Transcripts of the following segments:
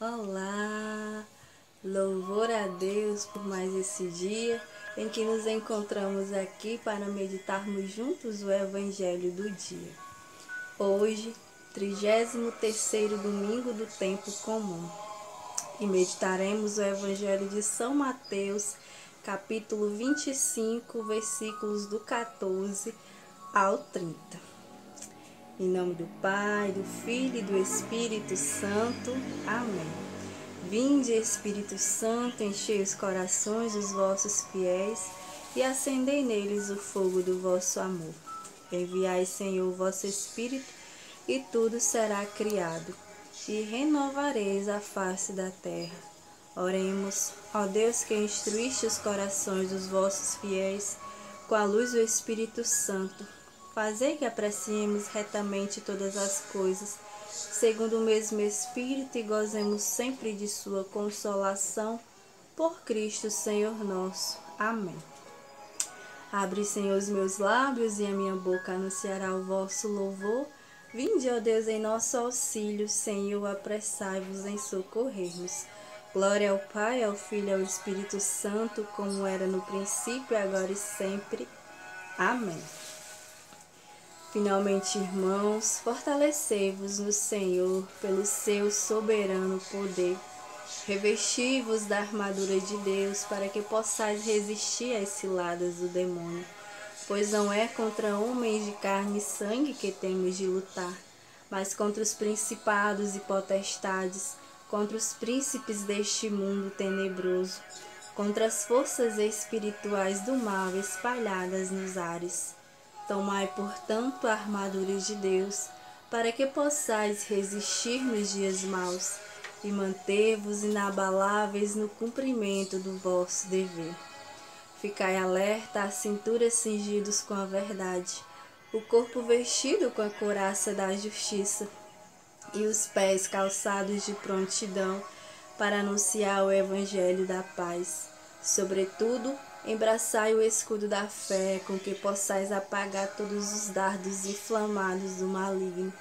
Olá! Louvor a Deus por mais esse dia em que nos encontramos aqui para meditarmos juntos o Evangelho do dia. Hoje, 33º domingo do tempo comum. E meditaremos o Evangelho de São Mateus, capítulo 25, versículos do 14 ao 30. Em nome do Pai, do Filho e do Espírito Santo. Amém. Vinde, Espírito Santo, enchei os corações dos vossos fiéis e acendei neles o fogo do vosso amor. Enviai, Senhor, o vosso Espírito, e tudo será criado, e renovareis a face da terra. Oremos, ó Deus, que instruíste os corações dos vossos fiéis com a luz do Espírito Santo. Fazei que apreciemos retamente todas as coisas, segundo o mesmo Espírito, e gozemos sempre de sua consolação, por Cristo Senhor nosso. Amém. Abre, Senhor, os meus lábios, e a minha boca anunciará o vosso louvor. Vinde, ó Deus, em nosso auxílio, Senhor, apressai-vos em socorrer-nos. Glória ao Pai, ao Filho e ao Espírito Santo, como era no princípio, agora e sempre. Amém. Finalmente, irmãos, fortalecei-vos no Senhor pelo seu soberano poder. Revesti-vos da armadura de Deus para que possais resistir às ciladas do demônio. Pois não é contra homens de carne e sangue que temos de lutar, mas contra os principados e potestades, contra os príncipes deste mundo tenebroso, contra as forças espirituais do mal espalhadas nos ares. Tomai, portanto, a armadura de Deus, para que possais resistir nos dias maus e manter-vos inabaláveis no cumprimento do vosso dever. Ficai alerta, a cintura cingidos com a verdade, o corpo vestido com a couraça da justiça e os pés calçados de prontidão para anunciar o evangelho da paz. Sobretudo, embraçai o escudo da fé, com que possais apagar todos os dardos inflamados do maligno.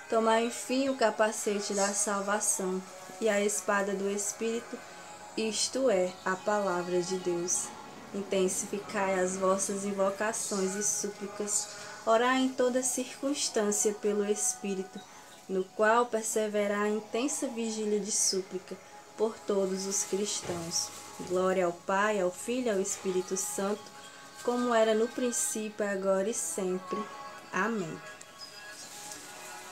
Tomai, enfim, o capacete da salvação e a espada do Espírito, isto é, a palavra de Deus. Intensificai as vossas invocações e súplicas, orai em toda circunstância pelo Espírito, no qual perseverar a intensa vigília de súplica por todos os cristãos. Glória ao Pai, ao Filho e ao Espírito Santo, como era no princípio, agora e sempre. Amém.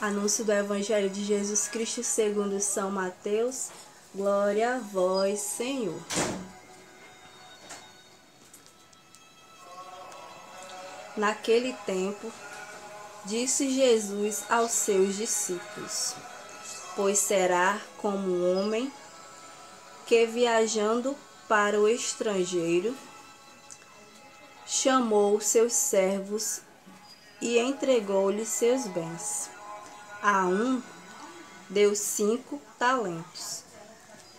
Anúncio do Evangelho de Jesus Cristo segundo São Mateus. Glória a vós, Senhor. Naquele tempo, disse Jesus aos seus discípulos: Pois será como um homem que, viajando para o estrangeiro, chamou seus servos e entregou-lhes seus bens. A um deu 5 talentos,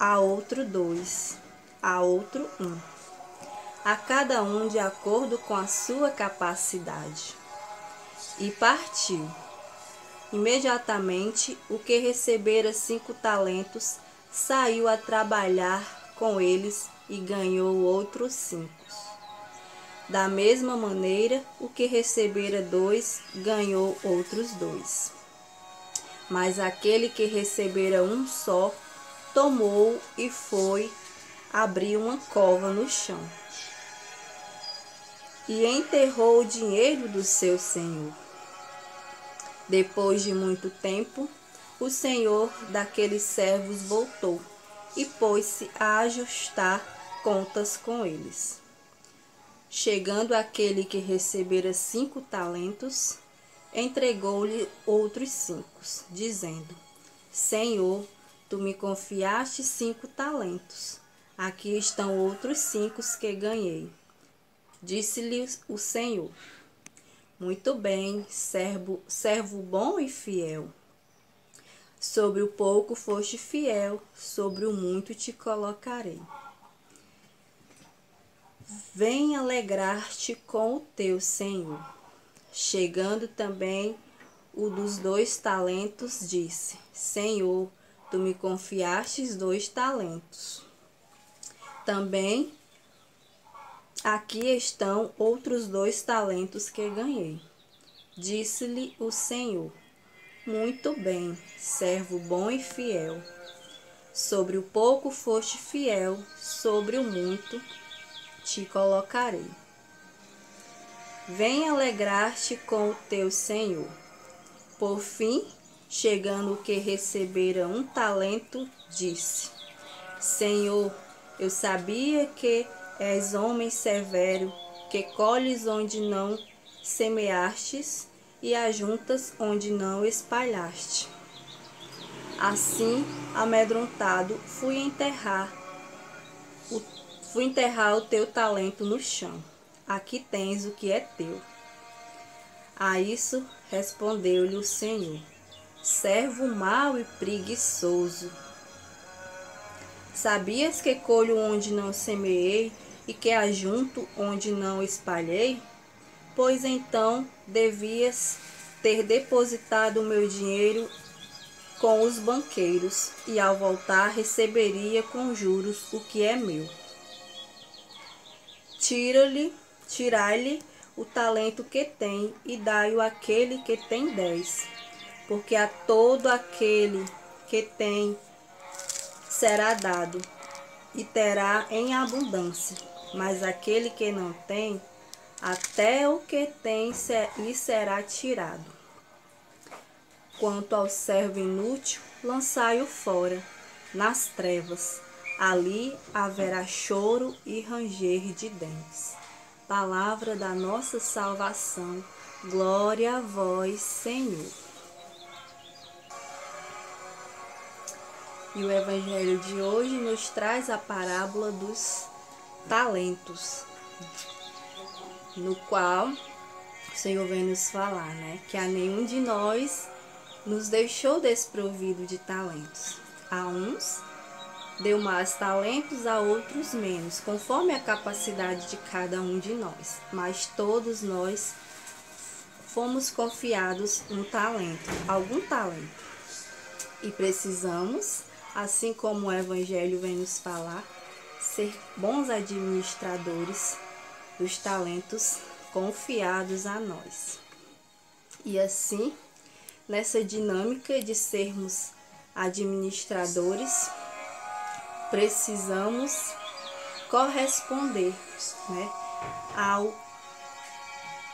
a outro 2, a outro 1, a cada um de acordo com a sua capacidade. E partiu. Imediatamente, o que recebera 5 talentos saiu a trabalhar com eles e ganhou outros 5. Da mesma maneira, o que recebera 2 ganhou outros 2. Mas aquele que recebera um só, tomou e foi abrir uma cova no chão e enterrou o dinheiro do seu senhor. Depois de muito tempo, o senhor daqueles servos voltou e pôs-se a ajustar contas com eles. Chegando aquele que recebera 5 talentos, entregou-lhe outros 5, dizendo: Senhor, tu me confiaste 5 talentos. Aqui estão outros 5 que ganhei. Disse-lhe o Senhor: Muito bem, servo bom e fiel. Sobre o pouco foste fiel, sobre o muito te colocarei. Vem alegrar-te com o teu senhor. Chegando também o dos 2 talentos, disse: Senhor, tu me confiastes 2 talentos. Também aqui estão outros 2 talentos que ganhei. Disse-lhe o Senhor: muito bem, servo bom e fiel. Sobre o pouco foste fiel, sobre o muito te colocarei. Vem alegrar-te com o teu Senhor. Por fim, chegando o que recebera 1 talento, disse: Senhor, eu sabia que és homem severo, que colhes onde não semeastes e ajuntas onde não espalhaste. Assim, amedrontado, fui enterrar o teu talento no chão. Aqui tens o que é teu. A isso respondeu-lhe o Senhor: servo mau e preguiçoso. Sabias que colho onde não semeei e que ajunto onde não espalhei? Pois então devias ter depositado o meu dinheiro com os banqueiros, e ao voltar receberia com juros o que é meu. Tirai-lhe o talento que tem e dai-o àquele que tem 10, porque a todo aquele que tem será dado e terá em abundância, mas aquele que não tem, até o que tem lhe será tirado. Quanto ao servo inútil, lançai-o fora, nas trevas. Ali haverá choro e ranger de dentes. Palavra da nossa salvação. Glória a vós, Senhor. E o Evangelho de hoje nos traz a parábola dos talentos, no qual o Senhor vem nos falar, que a nenhum de nós nos deixou desprovido de talentos. A uns deu mais talentos, a outros menos, conforme a capacidade de cada um de nós. Mas todos nós fomos confiados um talento, algum talento. E precisamos, assim como o Evangelho vem nos falar, ser bons administradores dos talentos confiados a nós. E assim, nessa dinâmica de sermos administradores, precisamos corresponder,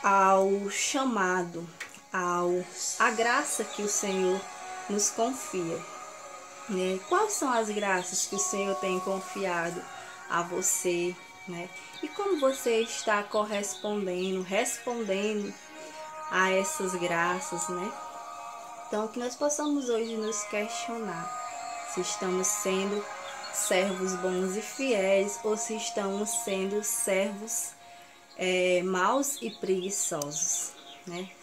ao chamado, à graça que o Senhor nos confia. Quais são as graças que o Senhor tem confiado a você? E como você está respondendo a essas graças, Então, que nós possamos hoje nos questionar se estamos sendo servos bons e fiéis ou se estamos sendo servos maus e preguiçosos,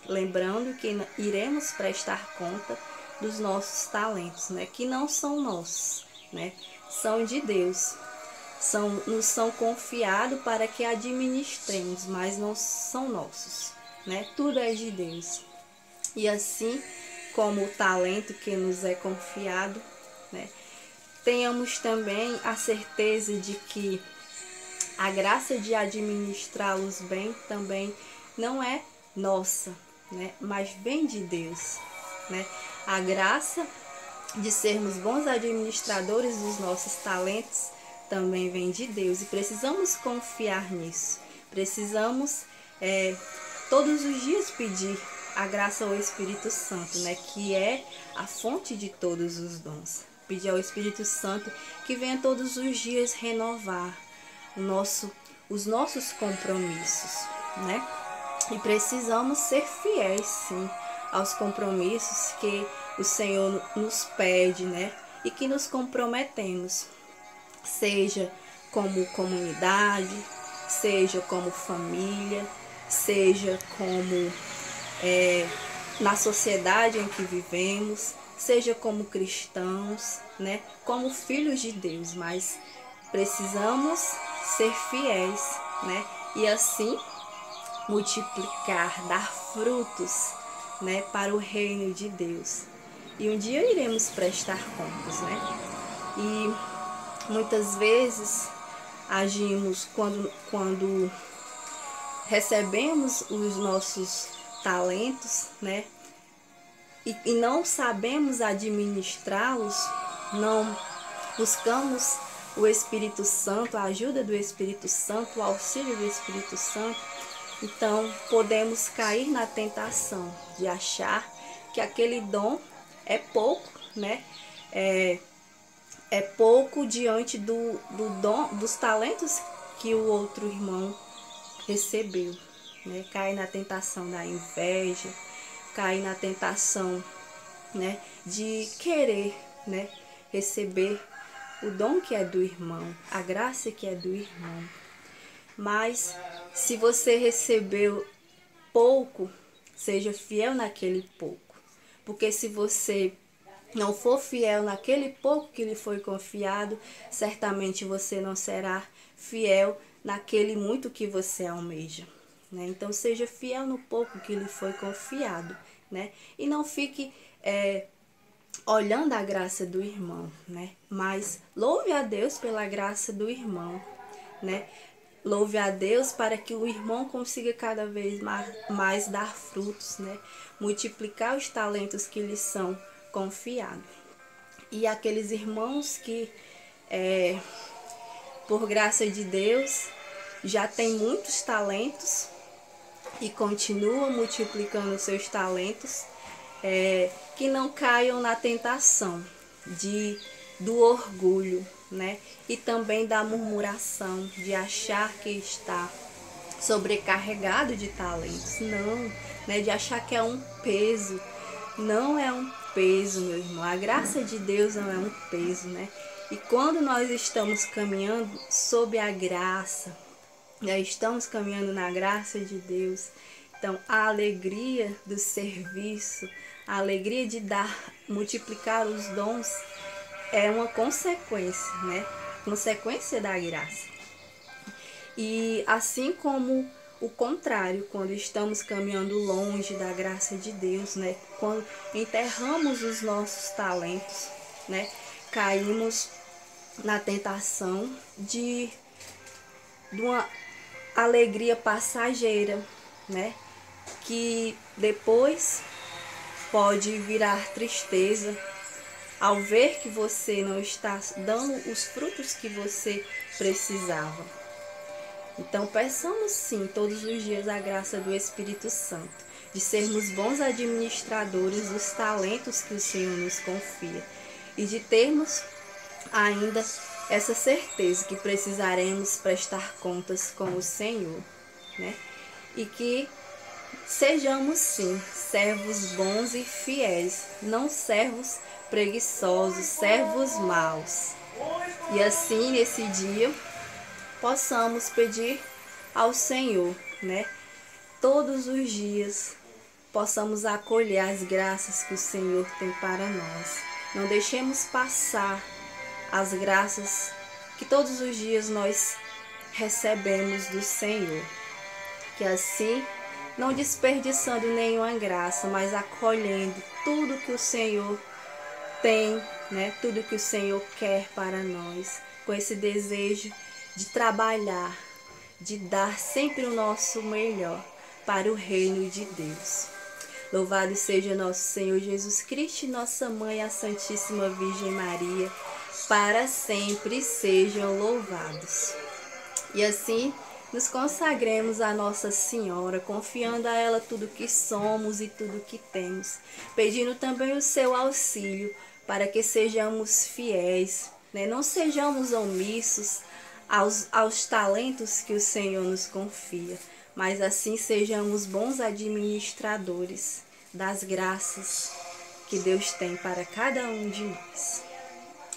Lembrando que iremos prestar conta dos nossos talentos, que não são nossos, são de Deus. Nos são confiados para que administremos, mas não são nossos, Tudo é de Deus. E assim como o talento que nos é confiado, tenhamos também a certeza de que a graça de administrá-los bem também não é nossa, mas vem de Deus, A graça de sermos bons administradores dos nossos talentos também vem de Deus e precisamos confiar nisso. Precisamos todos os dias pedir a graça ao Espírito Santo, que é a fonte de todos os dons. Pedir ao Espírito Santo que venha todos os dias renovar os nossos compromissos, E precisamos ser fiéis, sim, aos compromissos que o Senhor nos pede, E que nos comprometemos, seja como comunidade, seja como família, seja como na sociedade em que vivemos, seja como cristãos, como filhos de Deus, mas precisamos ser fiéis, E assim multiplicar, dar frutos, para o reino de Deus. e um dia iremos prestar contas, né? E muitas vezes agimos quando recebemos os nossos talentos, né? E não sabemos administrá-los, não buscamos o Espírito Santo, a ajuda do Espírito Santo, o auxílio do Espírito Santo, então podemos cair na tentação de achar que aquele dom é pouco, né? É pouco diante do dom, dos talentos que o outro irmão recebeu, né? Cai na tentação da inveja, cai na tentação, né, de querer, né, receber o dom que é do irmão, a graça que é do irmão. Mas se você recebeu pouco, seja fiel naquele pouco, porque se você não for fiel naquele pouco que lhe foi confiado, certamente você não será fiel naquele muito que você almeja, né? Então seja fiel no pouco que lhe foi confiado, né? E não fique olhando a graça do irmão, né? Mas louve a Deus pela graça do irmão, né? Louve a Deus para que o irmão consiga cada vez mais dar frutos, né? Multiplicar os talentos que lhe são confiados. E aqueles irmãos que, por graça de Deus, já têm muitos talentos e continuam multiplicando seus talentos, que não caiam na tentação do orgulho, né? E também da murmuração, de achar que está sobrecarregado de talentos. Não, né? De achar que é um peso. Não é um peso, meu irmão. A graça de Deus não é um peso, né? E quando nós estamos caminhando sob a graça, né? Estamos caminhando na graça de Deus, então a alegria do serviço, a alegria de multiplicar os dons é uma consequência, né? Consequência da graça. E assim como o contrário, quando estamos caminhando longe da graça de Deus, né? Quando enterramos os nossos talentos, né? Caímos na tentação de uma alegria passageira, né? Que depois pode virar tristeza ao ver que você não está dando os frutos que você precisava. Então peçamos sim todos os dias a graça do Espírito Santo, de sermos bons administradores dos talentos que o Senhor nos confia e de termos ainda essa certeza que precisaremos prestar contas com o Senhor, né? E que sejamos sim servos bons e fiéis, não servos preguiçosos, servos maus. E assim nesse dia possamos pedir ao Senhor, né? Todos os dias possamos acolher as graças que o Senhor tem para nós. Não deixemos passar as graças que todos os dias nós recebemos do Senhor. Que assim, não desperdiçando nenhuma graça, mas acolhendo tudo que o Senhor tem, né? Tudo que o Senhor quer para nós, com esse desejo de trabalhar, de dar sempre o nosso melhor para o reino de Deus. Louvado seja nosso Senhor Jesus Cristo e nossa Mãe, a Santíssima Virgem Maria, para sempre sejam louvados. E assim nos consagremos a Nossa Senhora, confiando a ela tudo que somos e tudo que temos, pedindo também o seu auxílio para que sejamos fiéis, né? Não sejamos omissos aos talentos que o Senhor nos confia, mas assim sejamos bons administradores das graças que Deus tem para cada um de nós.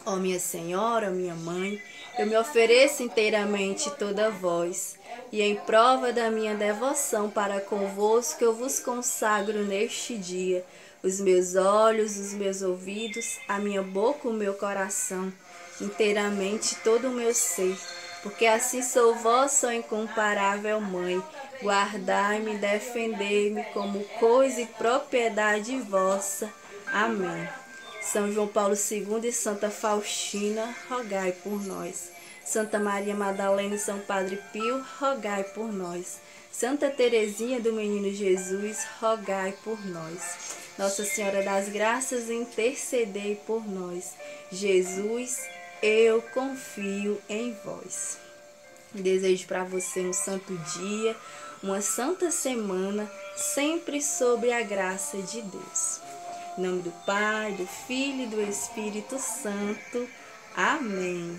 Ó minha Senhora, minha Mãe, eu me ofereço inteiramente toda vós, e em prova da minha devoção para convosco eu vos consagro neste dia os meus olhos, os meus ouvidos, a minha boca, o meu coração, inteiramente todo o meu ser, porque assim sou vossa incomparável Mãe, guardai-me, defendei-me como coisa e propriedade vossa. Amém. São João Paulo II e Santa Faustina, rogai por nós. Santa Maria Madalena e São Padre Pio, rogai por nós. Santa Teresinha do Menino Jesus, rogai por nós. Nossa Senhora das Graças, intercedei por nós. Jesus, eu confio em vós. Desejo para você um santo dia, uma santa semana, sempre sob a graça de Deus. Em nome do Pai, do Filho e do Espírito Santo. Amém.